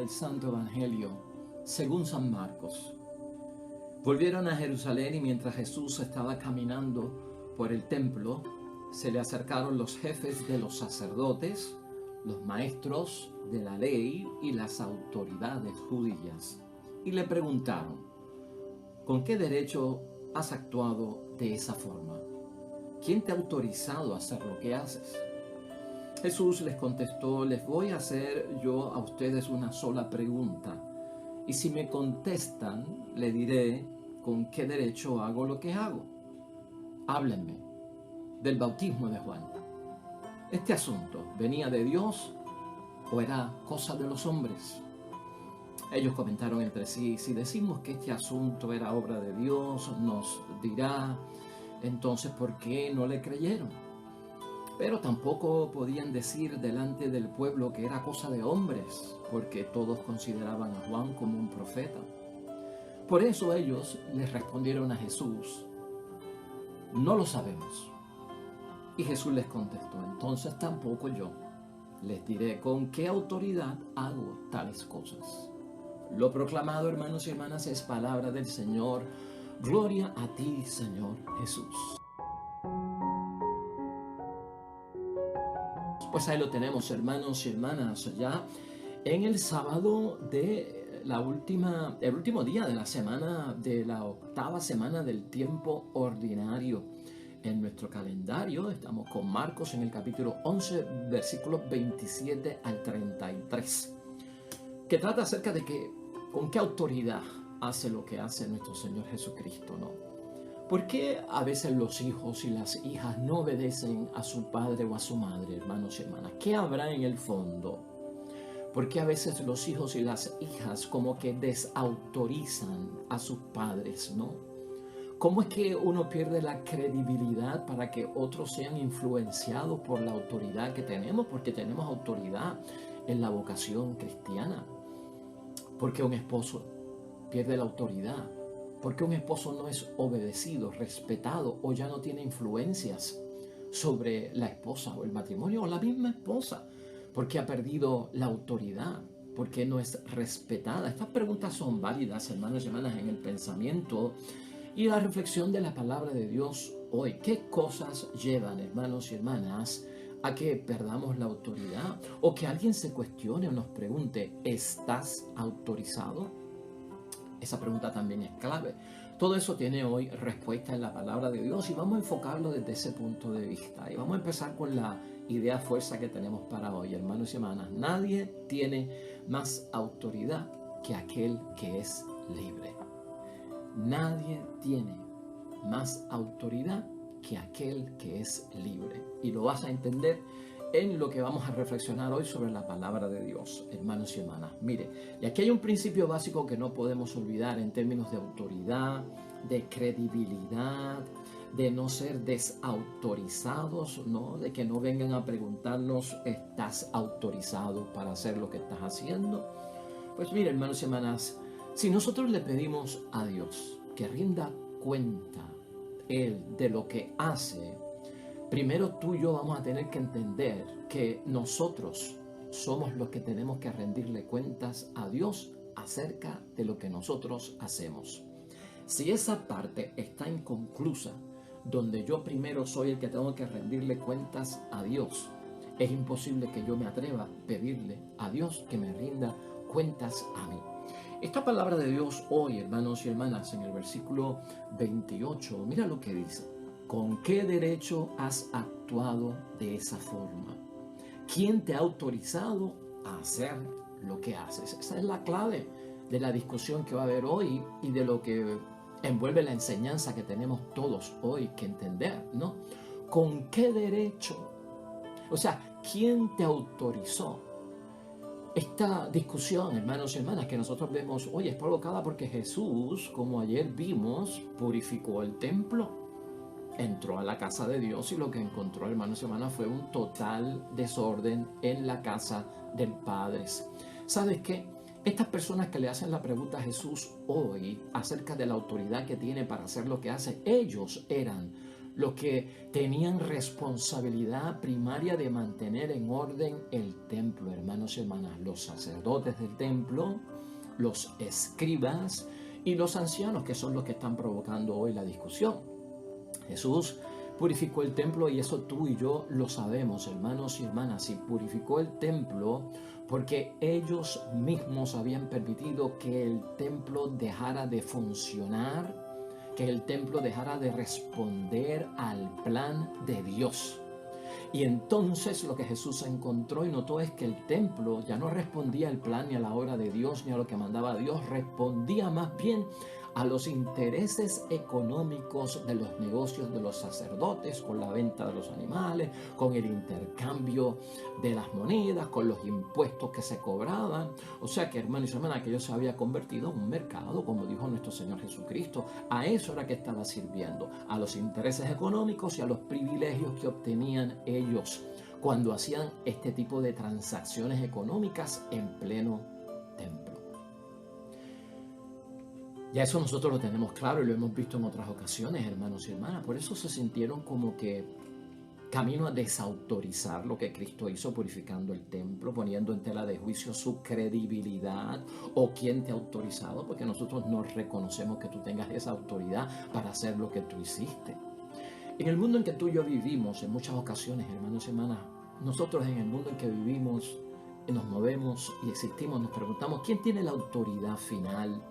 del Santo Evangelio según San Marcos. Volvieron a Jerusalén y mientras Jesús estaba caminando por el templo, se le acercaron los jefes de los sacerdotes, los maestros de la ley y las autoridades judías, y le preguntaron: ¿con qué derecho has actuado de esa forma? ¿Quién te ha autorizado a hacer lo que haces? Jesús les contestó: les voy a hacer yo a ustedes una sola pregunta, y si me contestan, le diré con qué derecho hago lo que hago. Háblenme del bautismo de Juan. ¿Este asunto venía de Dios o era cosa de los hombres? Ellos comentaron entre sí: si decimos que este asunto era obra de Dios, nos dirá entonces por qué no le creyeron. Pero tampoco podían decir delante del pueblo que era cosa de hombres, porque todos consideraban a Juan como un profeta. Por eso ellos les respondieron a Jesús: no lo sabemos. Y Jesús les contestó: entonces tampoco yo les diré con qué autoridad hago tales cosas. Lo proclamado, hermanos y hermanas, es palabra del Señor. Gloria a ti, Señor Jesús. Pues ahí lo tenemos, hermanos y hermanas, ya en el sábado de el último día de la semana, de la octava semana del tiempo ordinario. En nuestro calendario estamos con Marcos en el capítulo 11, versículos 27 al 33, que trata acerca de con qué autoridad hace lo que hace nuestro Señor Jesucristo, ¿no? ¿Por qué a veces los hijos y las hijas no obedecen a su padre o a su madre, hermanos y hermanas? ¿Qué habrá en el fondo? ¿Por qué a veces los hijos y las hijas como que desautorizan a sus padres, no? ¿Cómo es que uno pierde la credibilidad para que otros sean influenciados por la autoridad que tenemos? Porque tenemos autoridad en la vocación cristiana. ¿Por qué un esposo pierde la autoridad? ¿Por qué un esposo no es obedecido, respetado o ya no tiene influencias sobre la esposa o el matrimonio o la misma esposa? ¿Por qué ha perdido la autoridad? ¿Por qué no es respetada? Estas preguntas son válidas, hermanos y hermanas, en el pensamiento y la reflexión de la palabra de Dios hoy. ¿Qué cosas llevan, hermanos y hermanas, a que perdamos la autoridad? O que alguien se cuestione o nos pregunte: ¿estás autorizado? Esa pregunta también es clave. Todo eso tiene hoy respuesta en la palabra de Dios y vamos a enfocarlo desde ese punto de vista. Y vamos a empezar con la idea fuerza que tenemos para hoy, hermanos y hermanas. Nadie tiene más autoridad que aquel que es libre. Nadie tiene más autoridad que aquel que es libre. Y lo vas a entender en lo que vamos a reflexionar hoy sobre la palabra de Dios, hermanos y hermanas. Mire, y aquí hay un principio básico que no podemos olvidar en términos de autoridad, de credibilidad, de no ser desautorizados, ¿no? De que no vengan a preguntarnos: ¿estás autorizado para hacer lo que estás haciendo? Pues mire, hermanos y hermanas, si nosotros le pedimos a Dios que rinda cuenta Él de lo que hace, primero tú y yo vamos a tener que entender que nosotros somos los que tenemos que rendirle cuentas a Dios acerca de lo que nosotros hacemos. Si esa parte está inconclusa, donde yo primero soy el que tengo que rendirle cuentas a Dios, es imposible que yo me atreva a pedirle a Dios que me rinda cuentas a mí. Esta palabra de Dios hoy, hermanos y hermanas, en el versículo 28, mira lo que dice: ¿con qué derecho has actuado de esa forma? ¿Quién te ha autorizado a hacer lo que haces? Esa es la clave de la discusión que va a haber hoy y de lo que envuelve la enseñanza que tenemos todos hoy que entender, ¿no? ¿Con qué derecho? O sea, ¿quién te autorizó? Esta discusión, hermanos y hermanas, que nosotros vemos hoy es provocada porque Jesús, como ayer vimos, purificó el templo. Entró a la casa de Dios y lo que encontró, hermanos y hermanas, fue un total desorden en la casa del Padre. ¿Sabes qué? Estas personas que le hacen la pregunta a Jesús hoy acerca de la autoridad que tiene para hacer lo que hace, ellos eran los que tenían responsabilidad primaria de mantener en orden el templo, hermanos y hermanas, los sacerdotes del templo, los escribas y los ancianos, que son los que están provocando hoy la discusión. Jesús purificó el templo y eso tú y yo lo sabemos, hermanos y hermanas. Y purificó el templo porque ellos mismos habían permitido que el templo dejara de funcionar, que el templo dejara de responder al plan de Dios. Y entonces lo que Jesús encontró y notó es que el templo ya no respondía al plan ni a la obra de Dios ni a lo que mandaba Dios, respondía más bien a los intereses económicos de los negocios de los sacerdotes, con la venta de los animales, con el intercambio de las monedas, con los impuestos que se cobraban. O sea que, hermanos y hermanas, aquello se había convertido en un mercado, como dijo nuestro Señor Jesucristo. A eso era que estaba sirviendo, a los intereses económicos y a los privilegios que obtenían ellos cuando hacían este tipo de transacciones económicas en pleno templo. Ya eso nosotros lo tenemos claro y lo hemos visto en otras ocasiones, hermanos y hermanas. Por eso se sintieron como que camino a desautorizar lo que Cristo hizo purificando el templo, poniendo en tela de juicio su credibilidad o quién te ha autorizado, porque nosotros no reconocemos que tú tengas esa autoridad para hacer lo que tú hiciste. En el mundo en que tú y yo vivimos, en muchas ocasiones, hermanos y hermanas, nosotros en el mundo en que vivimos, nos movemos y existimos, nos preguntamos, ¿quién tiene la autoridad final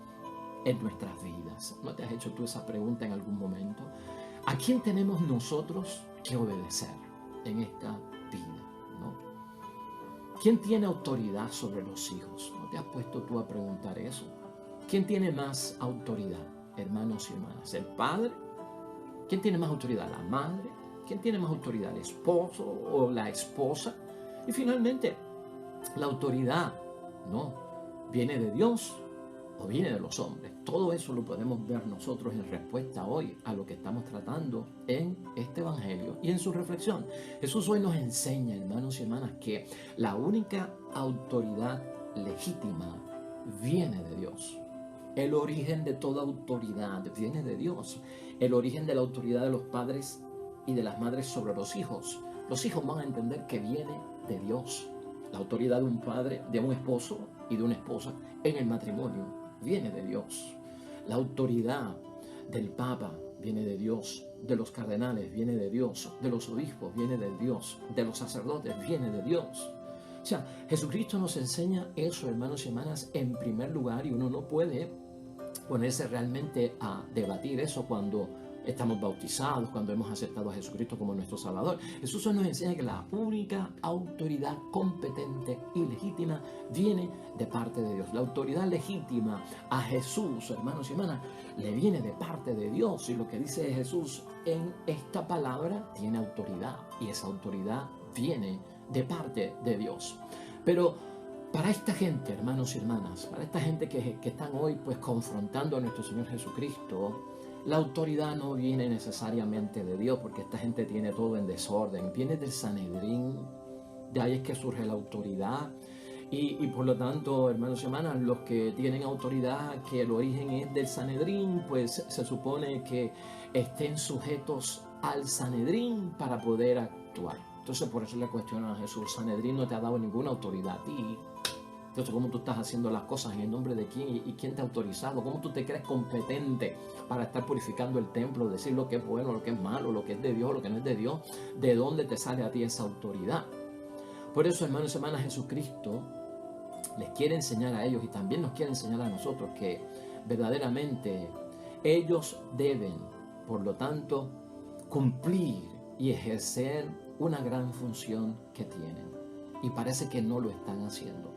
en nuestras vidas? ¿No te has hecho tú esa pregunta en algún momento? ¿A quién tenemos nosotros que obedecer en esta vida, ¿no? ¿Quién tiene autoridad sobre los hijos? ¿No te has puesto tú a preguntar eso? ¿Quién tiene más autoridad, hermanos y hermanas? ¿El padre? ¿Quién tiene más autoridad? ¿La madre? ¿Quién tiene más autoridad? ¿El esposo o la esposa? Y finalmente, la autoridad, ¿no? ¿Viene de Dios o viene de los hombres? Todo eso lo podemos ver nosotros en respuesta hoy a lo que estamos tratando en este evangelio y en su reflexión. Jesús hoy nos enseña, hermanos y hermanas, que la única autoridad legítima viene de Dios. El origen de toda autoridad viene de Dios. El origen de la autoridad de los padres y de las madres sobre los hijos. Los hijos van a entender que viene de Dios. La autoridad de un padre, de un esposo y de una esposa en el matrimonio viene de Dios. La autoridad del Papa viene de Dios, de los cardenales viene de Dios, de los obispos viene de Dios, de los sacerdotes viene de Dios. O sea, Jesucristo nos enseña eso, hermanos y hermanas, en primer lugar, y uno no puede ponerse realmente a debatir eso cuando estamos bautizados, cuando hemos aceptado a Jesucristo como nuestro Salvador. Jesús nos enseña que la única autoridad competente y legítima viene de parte de Dios. La autoridad legítima a Jesús, hermanos y hermanas, le viene de parte de Dios. Y lo que dice Jesús en esta palabra tiene autoridad. Y esa autoridad viene de parte de Dios. Pero para esta gente, hermanos y hermanas, para esta gente que están hoy pues confrontando a nuestro Señor Jesucristo, la autoridad no viene necesariamente de Dios, porque esta gente tiene todo en desorden. Viene del Sanedrín, de ahí es que surge la autoridad. Y por lo tanto, hermanos y hermanas, los que tienen autoridad, que el origen es del Sanedrín, pues se supone que estén sujetos al Sanedrín para poder actuar. Entonces por eso le cuestionan a Jesús: Sanedrín no te ha dado ninguna autoridad a ti. Entonces, ¿cómo tú estás haciendo las cosas? ¿En el nombre de quién? ¿Y quién te ha autorizado? ¿Cómo tú te crees competente para estar purificando el templo, decir lo que es bueno, lo que es malo, lo que es de Dios, lo que no es de Dios? ¿De dónde te sale a ti esa autoridad? Por eso, hermanos y hermanas, Jesucristo les quiere enseñar a ellos y también nos quiere enseñar a nosotros que verdaderamente ellos deben, por lo tanto, cumplir y ejercer una gran función que tienen. Y parece que no lo están haciendo.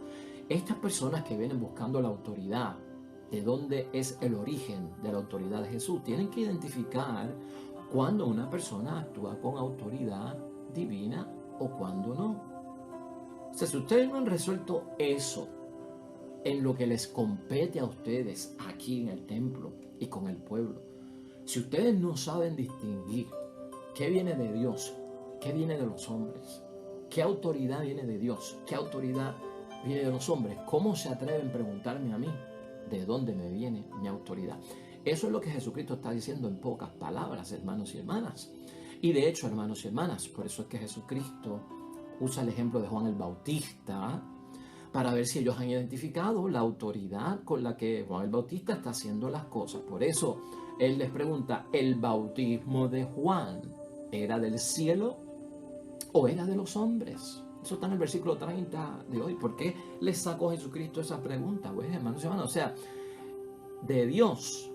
Estas personas que vienen buscando la autoridad, de dónde es el origen de la autoridad de Jesús, tienen que identificar cuando una persona actúa con autoridad divina o cuando no. O sea, si ustedes no han resuelto eso en lo que les compete a ustedes aquí en el templo y con el pueblo, si ustedes no saben distinguir qué viene de Dios, qué viene de los hombres, qué autoridad viene de Dios, qué autoridad viene de los hombres, ¿cómo se atreven a preguntarme a mí de dónde me viene mi autoridad? Eso es lo que Jesucristo está diciendo en pocas palabras, hermanos y hermanas. Y de hecho, hermanos y hermanas, por eso es que Jesucristo usa el ejemplo de Juan el Bautista para ver si ellos han identificado la autoridad con la que Juan el Bautista está haciendo las cosas. Por eso él les pregunta, ¿el bautismo de Juan era del cielo o era de los hombres? Eso está en el versículo 30 de hoy. ¿Por qué les sacó Jesucristo esa pregunta? Pues, hermanos y hermanas, o sea, ¿de Dios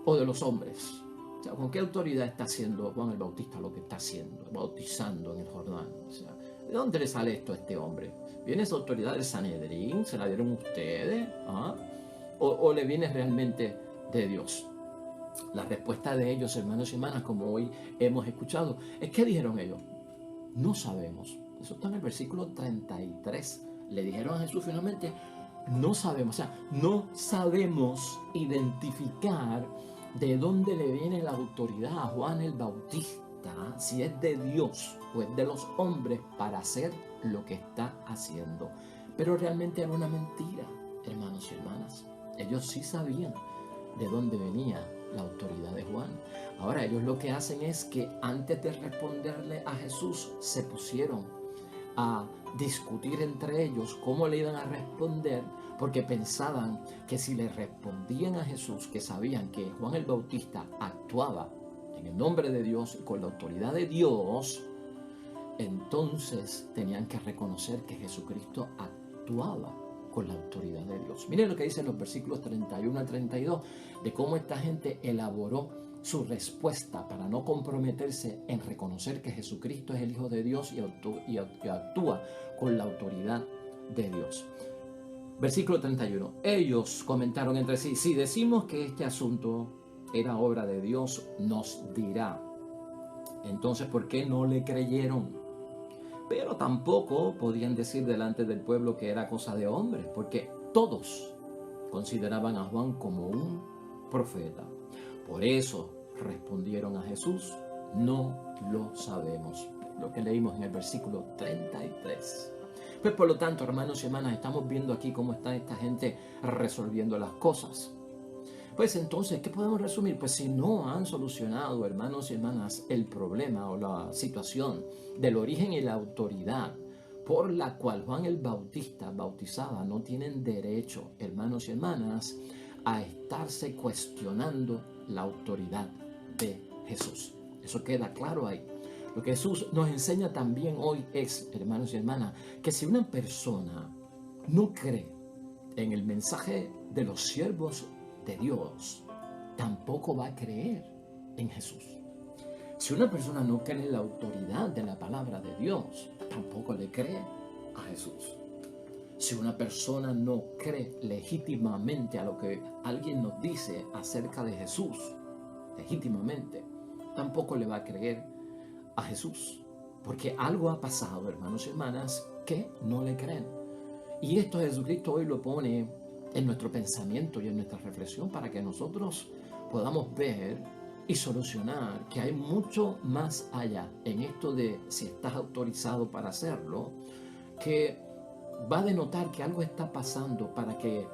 o de los hombres? O sea, ¿con qué autoridad está haciendo Juan el Bautista lo que está haciendo, bautizando en el Jordán? O sea, ¿de dónde le sale esto a este hombre? ¿Viene esa autoridad del Sanedrín? ¿Se la dieron ustedes? ¿Ah? ¿O le viene realmente de Dios? La respuesta de ellos, hermanos y hermanas, como hoy hemos escuchado, es que dijeron ellos, no sabemos. Eso está en el versículo 33. Le dijeron a Jesús finalmente, no sabemos. O sea, no sabemos identificar de dónde le viene la autoridad a Juan el Bautista, si es de Dios o es de los hombres para hacer lo que está haciendo. Pero realmente era una mentira, hermanos y hermanas. Ellos sí sabían de dónde venía la autoridad de Juan. Ahora ellos lo que hacen es que antes de responderle a Jesús se pusieron a discutir entre ellos cómo le iban a responder, porque pensaban que si le respondían a Jesús, que sabían que Juan el Bautista actuaba en el nombre de Dios y con la autoridad de Dios, entonces tenían que reconocer que Jesucristo actuaba con la autoridad de Dios. Miren lo que dicen los versículos 31 al 32 de cómo esta gente elaboró su respuesta para no comprometerse en reconocer que Jesucristo es el Hijo de Dios y actúa con la autoridad de Dios. Versículo 31. Ellos comentaron entre sí, si decimos que este asunto era obra de Dios, nos dirá. Entonces, ¿por qué no le creyeron? Pero tampoco podían decir delante del pueblo que era cosa de hombres, porque todos consideraban a Juan como un profeta. Por eso respondieron a Jesús, no lo sabemos. Lo que leímos en el versículo 33. Pues por lo tanto, hermanos y hermanas, estamos viendo aquí cómo está esta gente resolviendo las cosas. Pues entonces, ¿qué podemos resumir? Pues si no han solucionado, hermanos y hermanas, el problema o la situación del origen y la autoridad por la cual Juan el Bautista bautizaba, no tienen derecho, hermanos y hermanas, a estarse cuestionando la autoridad de Jesús. Eso queda claro ahí. Lo que Jesús nos enseña también hoy es, hermanos y hermanas, que si una persona no cree en el mensaje de los siervos de Dios, tampoco va a creer en Jesús. Si una persona no cree en la autoridad de la palabra de Dios, tampoco le cree a Jesús. Si una persona no cree legítimamente a lo que alguien nos dice acerca de Jesús, legítimamente, tampoco le va a creer a Jesús. Porque algo ha pasado, hermanos y hermanas, que no le creen. Y esto Jesucristo hoy lo pone en nuestro pensamiento y en nuestra reflexión para que nosotros podamos ver y solucionar que hay mucho más allá en esto de si estás autorizado para hacerlo, que va a denotar que algo está pasando para que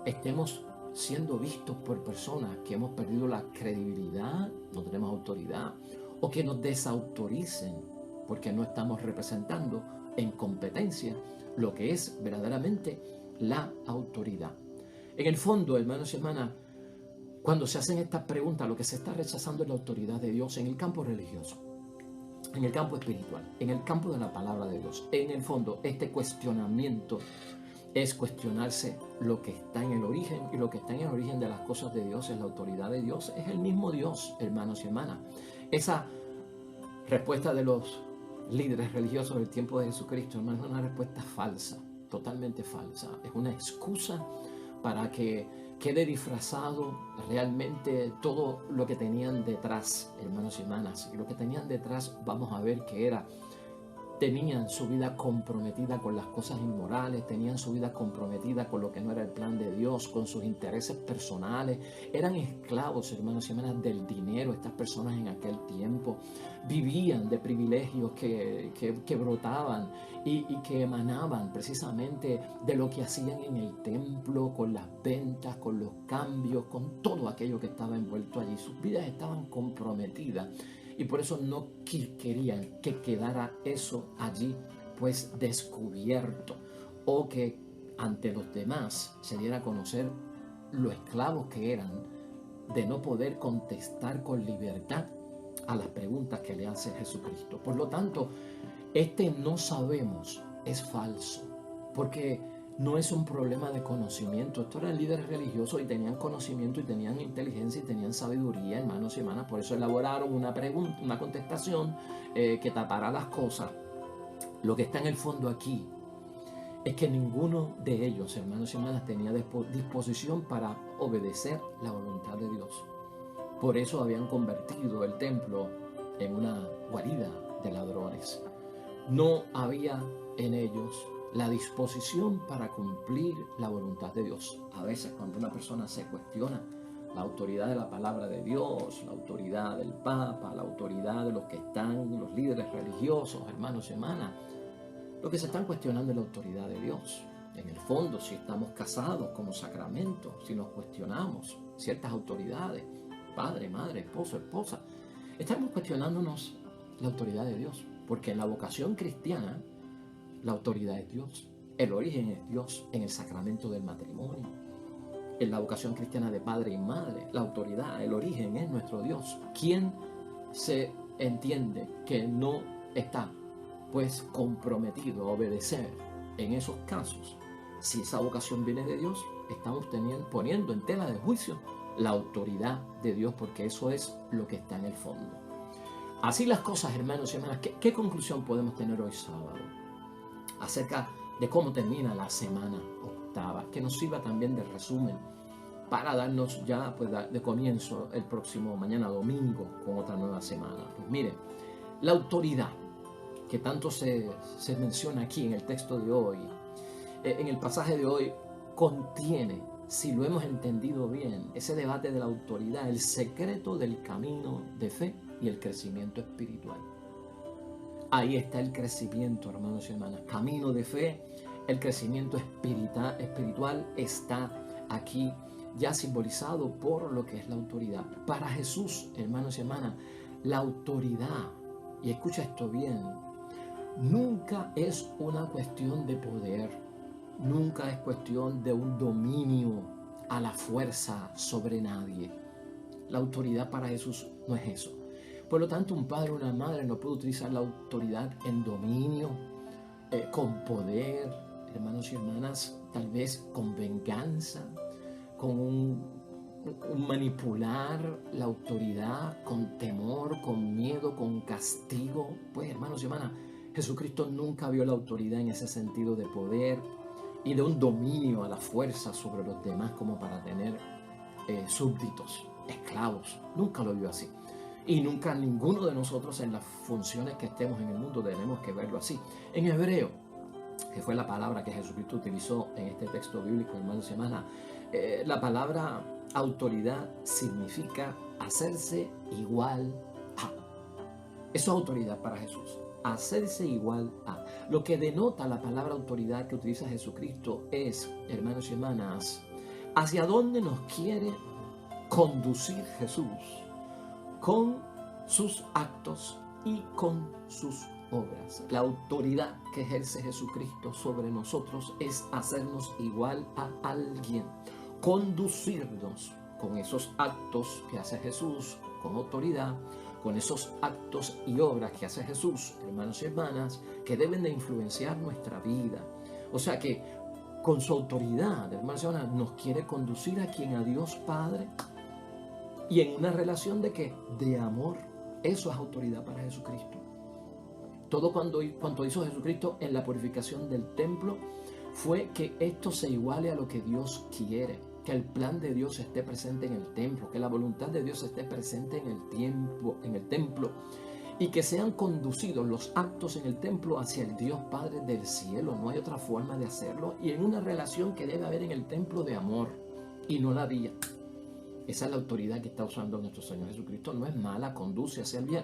estemos siendo vistos por personas que hemos perdido la credibilidad, no tenemos autoridad, o que nos desautoricen porque no estamos representando en competencia lo que es verdaderamente la autoridad. En el fondo, hermanos y hermanas, cuando se hacen estas preguntas, lo que se está rechazando es la autoridad de Dios en el campo religioso, en el campo espiritual, en el campo de la palabra de Dios. En el fondo, este cuestionamiento es cuestionarse lo que está en el origen, y lo que está en el origen de las cosas de Dios es la autoridad de Dios, es el mismo Dios, hermanos y hermanas. Esa respuesta de los líderes religiosos del tiempo de Jesucristo no es una respuesta falsa, totalmente falsa. Es una excusa para que quede disfrazado realmente todo lo que tenían detrás, hermanos y hermanas. Y lo que tenían detrás vamos a ver que era tenían su vida comprometida con las cosas inmorales, tenían su vida comprometida con lo que no era el plan de Dios, con sus intereses personales. Eran esclavos, hermanos y hermanas, del dinero. Estas personas en aquel tiempo vivían de privilegios que brotaban y que emanaban precisamente de lo que hacían en el templo, con las ventas, con los cambios, con todo aquello que estaba envuelto allí. Sus vidas estaban comprometidas. Y por eso no querían que quedara eso allí, pues descubierto, o que ante los demás se diera a conocer lo esclavos que eran de no poder contestar con libertad a las preguntas que le hace Jesucristo. Por lo tanto, no sabemos es falso, porque no es un problema de conocimiento. Estos eran líderes religiosos y tenían conocimiento y tenían inteligencia y tenían sabiduría, hermanos y hermanas. Por eso elaboraron una pregunta, una contestación que tapará las cosas. Lo que está en el fondo aquí es que ninguno de ellos, hermanos y hermanas, tenía disposición para obedecer la voluntad de Dios. Por eso habían convertido el templo en una guarida de ladrones. No había en ellos la disposición para cumplir la voluntad de Dios. A veces cuando una persona se cuestiona la autoridad de la palabra de Dios, la autoridad del Papa, la autoridad de los que están, los líderes religiosos, hermanos y hermanas, lo que se están cuestionando es la autoridad de Dios. En el fondo, si estamos casados como sacramento, si nos cuestionamos ciertas autoridades, padre, madre, esposo, esposa, estamos cuestionándonos la autoridad de Dios, porque en la vocación cristiana la autoridad es Dios, el origen es Dios en el sacramento del matrimonio. En la vocación cristiana de padre y madre, la autoridad, el origen es nuestro Dios. ¿Quién se entiende que no está pues comprometido a obedecer en esos casos? Si esa vocación viene de Dios, estamos poniendo en tela de juicio la autoridad de Dios, porque eso es lo que está en el fondo. Así las cosas, hermanos y hermanas. ¿Qué conclusión podemos tener hoy sábado acerca de cómo termina la semana octava? Que nos sirva también de resumen para darnos ya pues, de comienzo el próximo mañana domingo con otra nueva semana. Pues mire, la autoridad que tanto se menciona aquí en el texto de hoy, en el pasaje de hoy, contiene, si lo hemos entendido bien, ese debate de la autoridad, el secreto del camino de fe y el crecimiento espiritual. Ahí está el crecimiento, hermanos y hermanas. Camino de fe, el crecimiento espiritual está aquí ya simbolizado por lo que es la autoridad. Para Jesús, hermanos y hermanas, la autoridad, y escucha esto bien, nunca es una cuestión de poder, nunca es cuestión de un dominio a la fuerza sobre nadie. La autoridad para Jesús no es eso. Por lo tanto, un padre o una madre no puede utilizar la autoridad en dominio, con poder, hermanos y hermanas, tal vez con venganza, con un manipular la autoridad, con temor, con miedo, con castigo. Pues, hermanos y hermanas, Jesucristo nunca vio la autoridad en ese sentido de poder y de un dominio a la fuerza sobre los demás como para tener súbditos, esclavos. Nunca lo vio así. Y nunca ninguno de nosotros en las funciones que estemos en el mundo tenemos que verlo así. En hebreo, que fue la palabra que Jesucristo utilizó en este texto bíblico, hermanos y hermanas, la palabra autoridad significa hacerse igual a. Eso es autoridad para Jesús. Hacerse igual a. Lo que denota la palabra autoridad que utiliza Jesucristo es, hermanos y hermanas, hacia dónde nos quiere conducir Jesús con sus actos y con sus obras. La autoridad que ejerce Jesucristo sobre nosotros es hacernos igual a alguien, conducirnos con esos actos que hace Jesús con autoridad, con esos actos y obras que hace Jesús, hermanos y hermanas, que deben de influenciar nuestra vida. O sea que con su autoridad, hermanos y hermanas, nos quiere conducir a quien, a Dios Padre, y en una relación de ¿qué? De amor. Eso es autoridad para Jesucristo. Todo cuanto hizo Jesucristo en la purificación del templo fue que esto se iguale a lo que Dios quiere, que el plan de Dios esté presente en el templo, que la voluntad de Dios esté presente en el templo y que sean conducidos los actos en el templo hacia el Dios Padre del cielo. No hay otra forma de hacerlo, y en una relación que debe haber en el templo de amor, y no la había. Esa es la autoridad que está usando nuestro Señor Jesucristo. No es mala, conduce hacia el bien.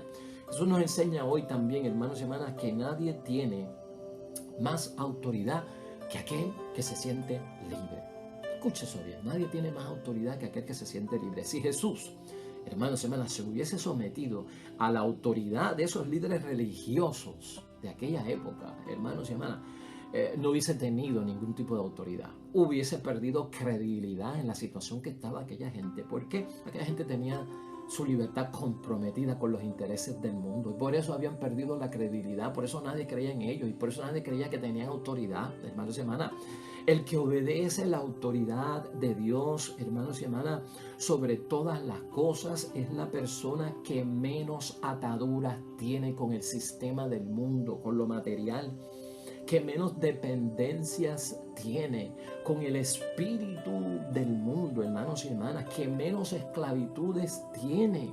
Eso nos enseña hoy también, hermanos y hermanas, que nadie tiene más autoridad que aquel que se siente libre. Escuche eso bien, nadie tiene más autoridad que aquel que se siente libre. Si Jesús, hermanos y hermanas, se hubiese sometido a la autoridad de esos líderes religiosos de aquella época, hermanos y hermanas, no hubiese tenido ningún tipo de autoridad. Hubiese perdido credibilidad en la situación que estaba aquella gente. ¿Por qué? Aquella gente tenía su libertad comprometida con los intereses del mundo, y por eso habían perdido la credibilidad. Por eso nadie creía en ellos, y por eso nadie creía que tenían autoridad. Hermanos y hermanas, el que obedece la autoridad de Dios, hermanos y hermanas, sobre todas las cosas, es la persona que menos ataduras tiene con el sistema del mundo, con lo material, que menos dependencias tiene con el espíritu del mundo, hermanos y hermanas, que menos esclavitudes tiene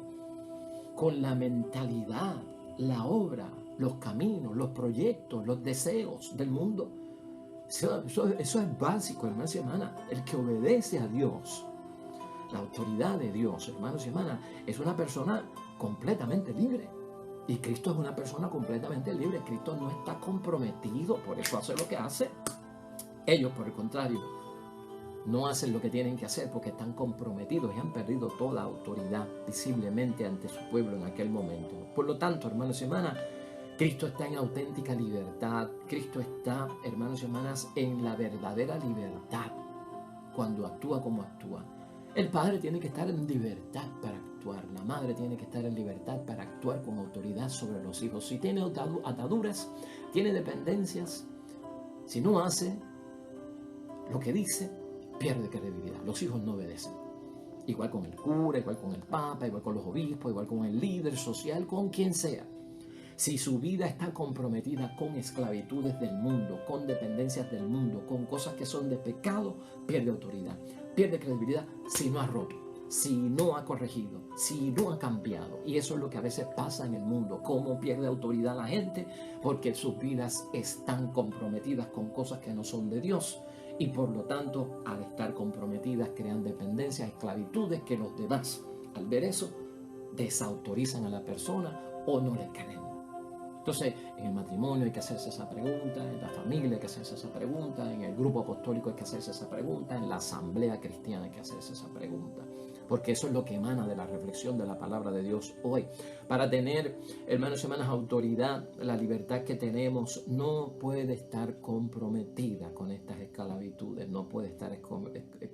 con la mentalidad, la obra, los caminos, los proyectos, los deseos del mundo. Eso es básico, hermanos y hermanas. El que obedece a Dios, la autoridad de Dios, hermanos y hermanas, es una persona completamente libre. Y Cristo es una persona completamente libre. Cristo no está comprometido, por eso hace lo que hace. Ellos, por el contrario, no hacen lo que tienen que hacer porque están comprometidos y han perdido toda autoridad visiblemente ante su pueblo en aquel momento. Por lo tanto, hermanos y hermanas, Cristo está en auténtica libertad. Cristo está, hermanos y hermanas, en la verdadera libertad cuando actúa como actúa. El padre tiene que estar en libertad para actuar. La madre tiene que estar en libertad para actuar con autoridad sobre los hijos. Si tiene ataduras, tiene dependencias, si no hace lo que dice, pierde credibilidad. Los hijos no obedecen. Igual con el cura, igual con el papa, igual con los obispos, igual con el líder social, con quien sea. Si su vida está comprometida con esclavitudes del mundo, con dependencias del mundo, con cosas que son de pecado, pierde autoridad, pierde credibilidad si no ha roto, si no ha corregido, si no ha cambiado. Y eso es lo que a veces pasa en el mundo. ¿Cómo pierde autoridad la gente? Porque sus vidas están comprometidas con cosas que no son de Dios. Y por lo tanto, al estar comprometidas, crean dependencias, esclavitudes que los demás, al ver eso, desautorizan a la persona o no le creen. Entonces, en el matrimonio hay que hacerse esa pregunta, en la familia hay que hacerse esa pregunta, en el grupo apostólico hay que hacerse esa pregunta, en la asamblea cristiana hay que hacerse esa pregunta, porque eso es lo que emana de la reflexión de la palabra de Dios hoy. Para tener, hermanos y hermanas, autoridad, la libertad que tenemos no puede estar comprometida con estas esclavitudes, no puede estar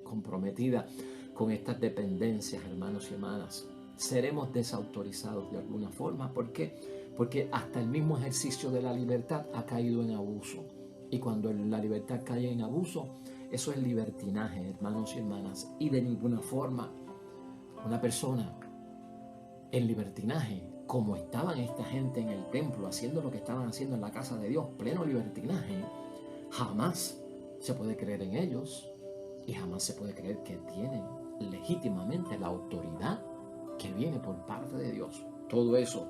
comprometida con estas dependencias, hermanos y hermanas. Seremos desautorizados de alguna forma. ¿Por qué? Porque hasta el mismo ejercicio de la libertad ha caído en abuso. Y cuando la libertad cae en abuso, eso es libertinaje, hermanos y hermanas. Y de ninguna forma una persona en libertinaje, como estaban esta gente en el templo, haciendo lo que estaban haciendo en la casa de Dios, pleno libertinaje, jamás se puede creer en ellos y jamás se puede creer que tienen legítimamente la autoridad que viene por parte de Dios. Todo eso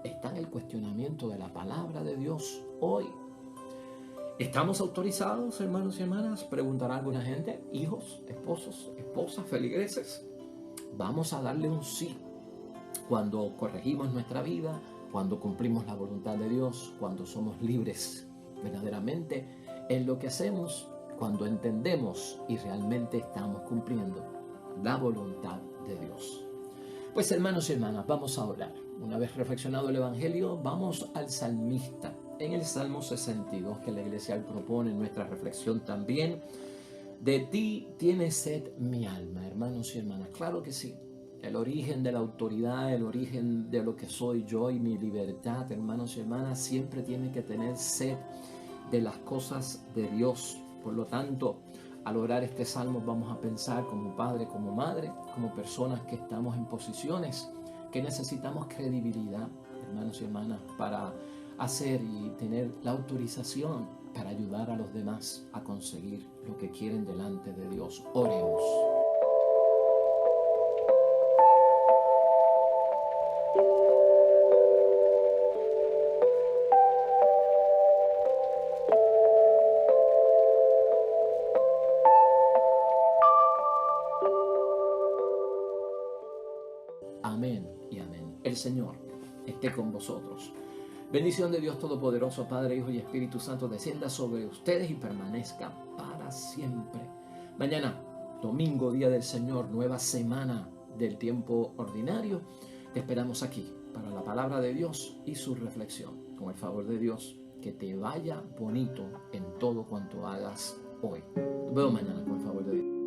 está en el cuestionamiento de la palabra de Dios hoy. ¿Estamos autorizados, hermanos y hermanas? Preguntará alguna gente. Hijos, esposos, esposas, feligreses. Vamos a darle un sí cuando corregimos nuestra vida, cuando cumplimos la voluntad de Dios, cuando somos libres verdaderamente en lo que hacemos, cuando entendemos y realmente estamos cumpliendo la voluntad de Dios. Pues hermanos y hermanas, vamos a orar. Una vez reflexionado el Evangelio, vamos al salmista. En el Salmo 62 que la iglesia propone en nuestra reflexión también. De ti tiene sed mi alma, hermanos y hermanas. Claro que sí. El origen de la autoridad, el origen de lo que soy yo y mi libertad, hermanos y hermanas, siempre tiene que tener sed de las cosas de Dios. Por lo tanto, al orar este salmo vamos a pensar como padre, como madre, como personas que estamos en posiciones que necesitamos credibilidad, hermanos y hermanas, para hacer y tener la autorización para ayudar a los demás a conseguir lo que quieren delante de Dios. Oremos. Señor esté con vosotros. Bendición de Dios Todopoderoso, Padre, Hijo y Espíritu Santo, descienda sobre ustedes y permanezca para siempre. Mañana, domingo, día del Señor, nueva semana del tiempo ordinario. Te esperamos aquí para la palabra de Dios y su reflexión. Con el favor de Dios, que te vaya bonito en todo cuanto hagas hoy. Nos vemos mañana con el favor de Dios.